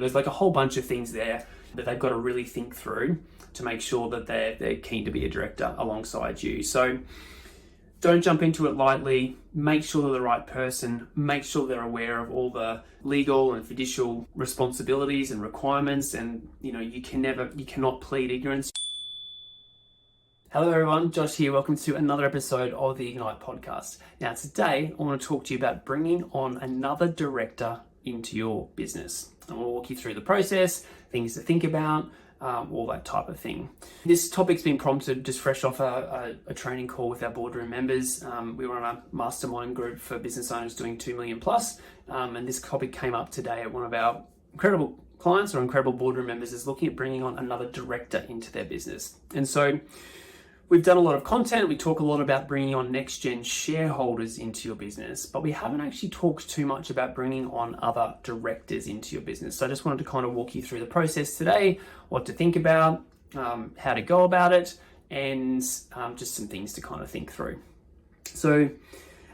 There's like a whole bunch of things there that they've got to really think through to make sure that they're keen to be a director alongside you. So don't jump into it lightly. Make sure they're the right person. Make sure they're aware of all the legal and fiducial responsibilities and requirements. And you cannot plead ignorance. Hello everyone, Josh here. Welcome to another episode of the Ignite podcast. Now today, I want to talk to you about bringing on another director into your business. I want to walk you through the process, things to think about, all that type of thing. This topic's been prompted just fresh off a training call with our boardroom members. We were on a mastermind group for business owners doing 2 million plus, and this topic came up today at one of our incredible clients or incredible boardroom members is looking at bringing on another director into their business. And so we've done a lot of content. We talk a lot about bringing on next-gen shareholders into your business, but we haven't actually talked too much about bringing on other directors into your business. So I just wanted to kind of walk you through the process today, what to think about, how to go about it, and just some things to kind of think through. So,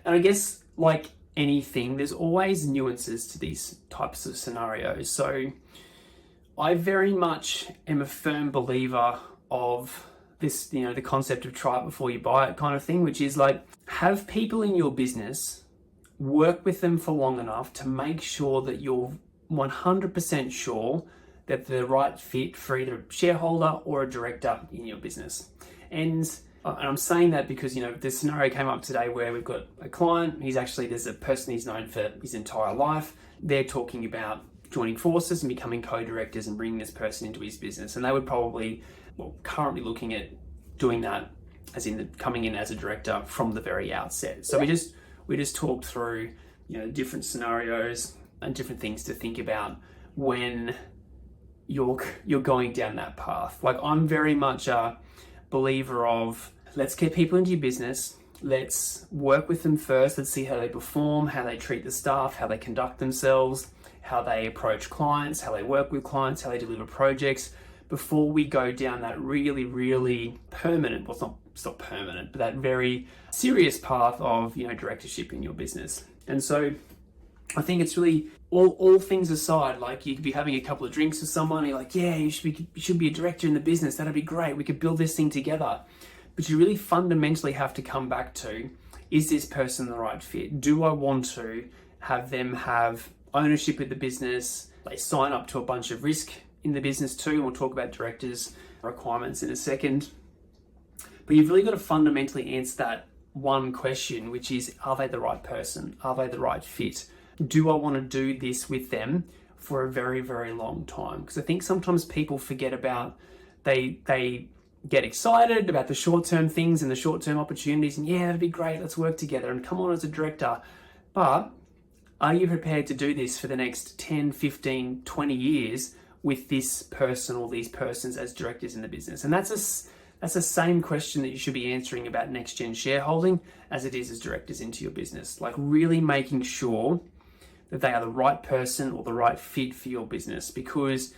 and I guess like anything, there's always nuances to these types of scenarios. So I very much am a firm believer of this, the concept of try it before you buy it kind of thing, which is like have people in your business, work with them for long enough to make sure that you're 100% sure that they're the right fit for either a shareholder or a director in your business. And I'm saying that because, this scenario came up today where we've got a client, there's a person he's known for his entire life. They're talking about joining forces and becoming co-directors and bringing this person into his business. And they would probably, currently looking at doing that as in coming in as a director from the very outset. So we just talked through, different scenarios and different things to think about when you're going down that path. Like I'm very much a believer of let's get people into your business. Let's work with them first. Let's see how they perform, how they treat the staff, how they conduct themselves, how they approach clients, how they work with clients, how they deliver projects, before we go down that really, really permanent, it's not permanent, but that very serious path of, directorship in your business. And so I think it's really, all things aside, like you could be having a couple of drinks with someone, and you're like, yeah, you should be a director in the business. That'd be great. We could build this thing together. But you really fundamentally have to come back to, is this person the right fit? Do I want to have them have ownership of the business? They sign up to a bunch of risk in the business too, and we'll talk about directors' requirements in a second. But you've really got to fundamentally answer that one question, which is, are they the right person? Are they the right fit? Do I want to do this with them for a very, very long time? Because I think sometimes people forget about, they get excited about the short-term things and the short-term opportunities, and yeah, that'd be great, let's work together and come on as a director. But are you prepared to do this for the next 10, 15, 20 years with this person or these persons as directors in the business? And that's the same question that you should be answering about next-gen shareholding as it is as directors into your business. Like really making sure that they are the right person or the right fit for your business, because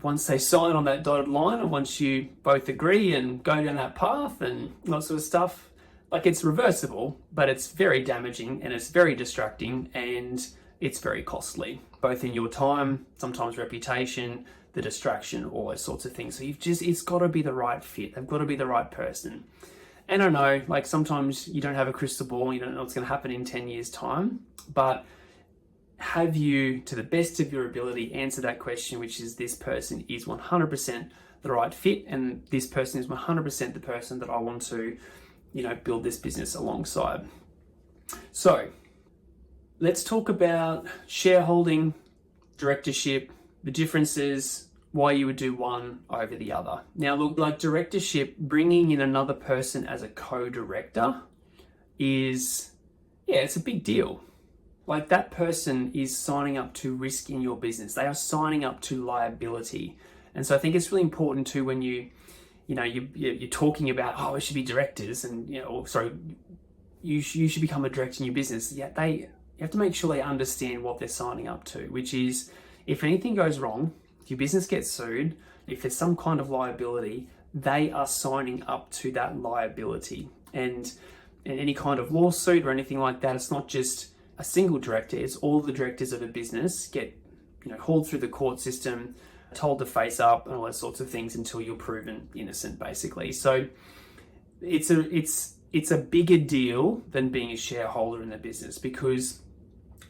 once they sign on that dotted line and once you both agree and go down that path and that sort of stuff, like it's reversible, but it's very damaging and it's very distracting and it's very costly, both in your time, sometimes reputation, the distraction, all those sorts of things. So it's got to be the right fit. They've got to be the right person. And I know, like sometimes you don't have a crystal ball, you don't know what's going to happen in 10 years' time, but have you, to the best of your ability, answer that question, which is this person is 100% the right fit and this person is 100% the person that I want to, build this business alongside. So let's talk about shareholding, directorship, the differences, why you would do one over the other. Now, look, like directorship, bringing in another person as a co-director it's a big deal. Like that person is signing up to risk in your business. They are signing up to liability. And so I think it's really important too when you're talking about, we should be directors and, you should become a director in your business. You have to make sure they understand what they're signing up to, which is if anything goes wrong, if your business gets sued, if there's some kind of liability, they are signing up to that liability. And in any kind of lawsuit or anything like that, it's not just a single director, it's all the directors of a business get hauled through the court system, told to face up, and all those sorts of things until you're proven innocent, basically. So it's a bigger deal than being a shareholder in the business, because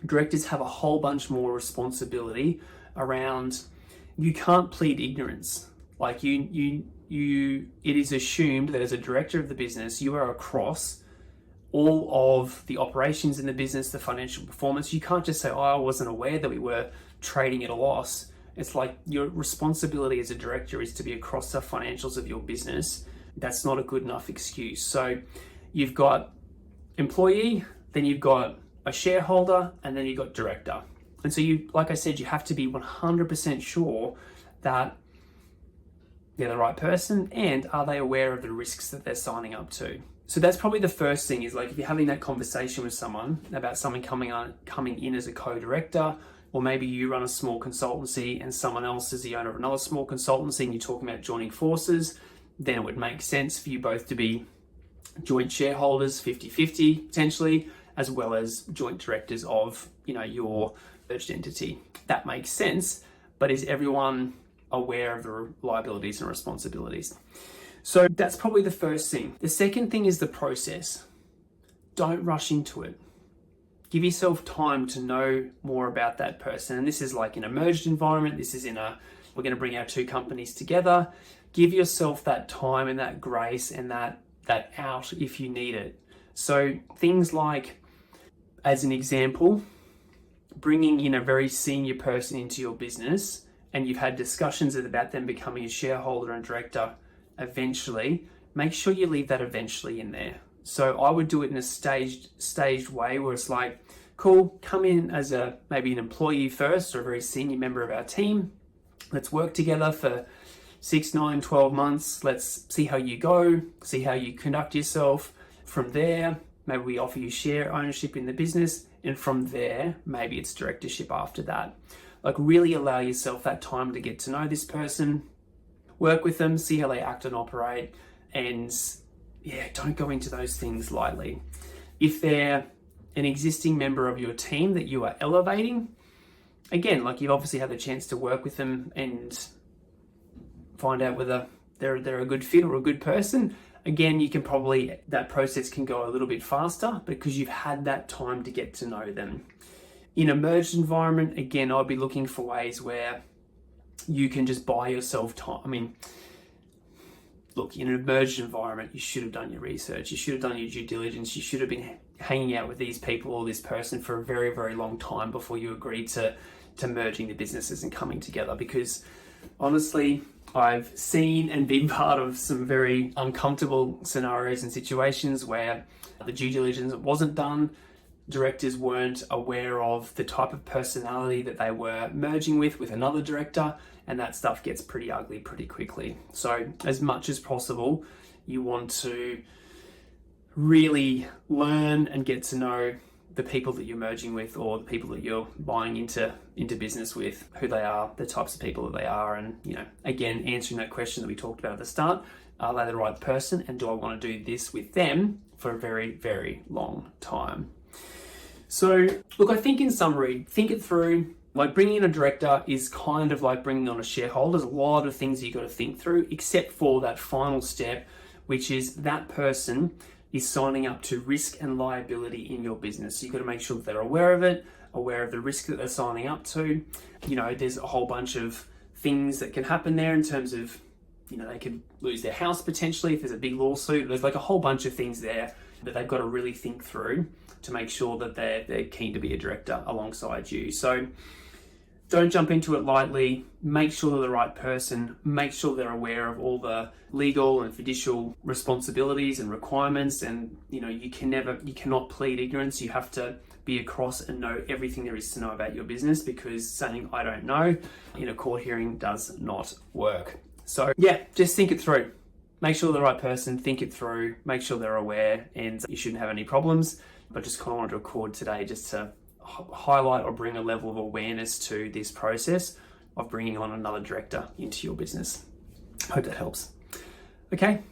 directors have a whole bunch more responsibility around. You can't plead ignorance. Like it is assumed that as a director of the business, you are across all of the operations in the business, the financial performance. You can't just say, oh, I wasn't aware that we were trading at a loss. It's like your responsibility as a director is to be across the financials of your business. That's not a good enough excuse. So you've got employee, then you've got a shareholder, and then you've got director. And so you, like I said, you have to be 100% sure that they're the right person, and are they aware of the risks that they're signing up to. So that's probably the first thing, is like if you're having that conversation with someone about someone coming in as a co-director, or maybe you run a small consultancy and someone else is the owner of another small consultancy and you're talking about joining forces, then it would make sense for you both to be joint shareholders, 50-50 potentially, as well as joint directors of your merged entity. That makes sense, but is everyone aware of the liabilities and responsibilities? So that's probably the first thing. The second thing is the process. Don't rush into it. Give yourself time to know more about that person. And this is like in a merged environment. This is we're going to bring our two companies together. Give yourself that time and that grace and that out if you need it. So things like, as an example, bringing in a very senior person into your business, and you've had discussions about them becoming a shareholder and director eventually, make sure you leave that eventually in there. So I would do it in a staged way, where it's like, cool, come in as maybe an employee first, or a very senior member of our team. Let's work together for 6, 9, 12 months. Let's see how you go, see how you conduct yourself. From there, maybe we offer you share ownership in the business. And from there, maybe it's directorship after that. Like, really allow yourself that time to get to know this person, work with them, see how they act and operate, and don't go into those things lightly. If they're an existing member of your team that you are elevating, again, like, you've obviously had the chance to work with them and find out whether they're a good fit or a good person. Again, that process can go a little bit faster because you've had that time to get to know them. In a merged environment, again, I'd be looking for ways where you can just buy yourself time. I mean, look, in a merged environment, you should have done your research. You should have done your due diligence. You should have been hanging out with these people or this person for a very, very long time before you agreed to merging the businesses and coming together. Because honestly, I've seen and been part of some very uncomfortable scenarios and situations where the due diligence wasn't done. Directors weren't aware of the type of personality that they were merging with another director, and that stuff gets pretty ugly pretty quickly. So as much as possible, you want to really learn and get to know the people that you're merging with, or the people that you're buying into business with, who they are, the types of people that they are. And, again, answering that question that we talked about at the start, are they the right person? And do I want to do this with them for a very, very long time? So, look, I think in summary, think it through. Like, bringing in a director is kind of like bringing on a shareholder. There's a lot of things you've got to think through, except for that final step, which is that person is signing up to risk and liability in your business. So you've got to make sure that they're aware of it, aware of the risk that they're signing up to. There's a whole bunch of things that can happen there in terms of, they could lose their house potentially if there's a big lawsuit. There's like a whole bunch of things there that they've got to really think through to make sure that they're keen to be a director alongside you. So don't jump into it lightly. Make sure they're the right person. Make sure they're aware of all the legal and fiducial responsibilities and requirements. And you cannot plead ignorance. You have to be across and know everything there is to know about your business, because saying I don't know in a court hearing does not work. So just think it through. Make sure they're the right person. Think it through. Make sure they're aware, and you shouldn't have any problems. But just kind of wanted to record today just to highlight or bring a level of awareness to this process of bringing on another director into your business. Hope that helps. Okay,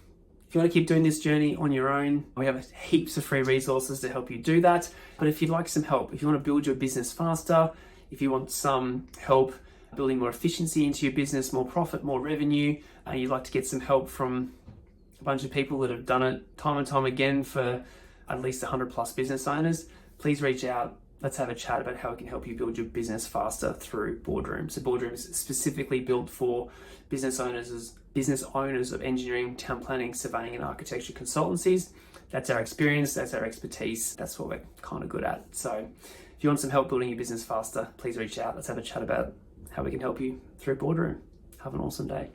if you want to keep doing this journey on your own, we have heaps of free resources to help you do that. But if you'd like some help, if you want to build your business faster, If you want some help building more efficiency into your business, more profit, more revenue, you'd like to get some help from a bunch of people that have done it time and time again for at least 100 plus business owners, please reach out. Let's have a chat about how it can help you build your business faster through Boardroom. So Boardroom is specifically built for business owners of engineering, town planning, surveying, and architecture consultancies. That's our experience, that's our expertise, that's what we're kind of good at. So if you want some help building your business faster, please reach out. Let's have a chat about how we can help you through Boardroom. Have an awesome day.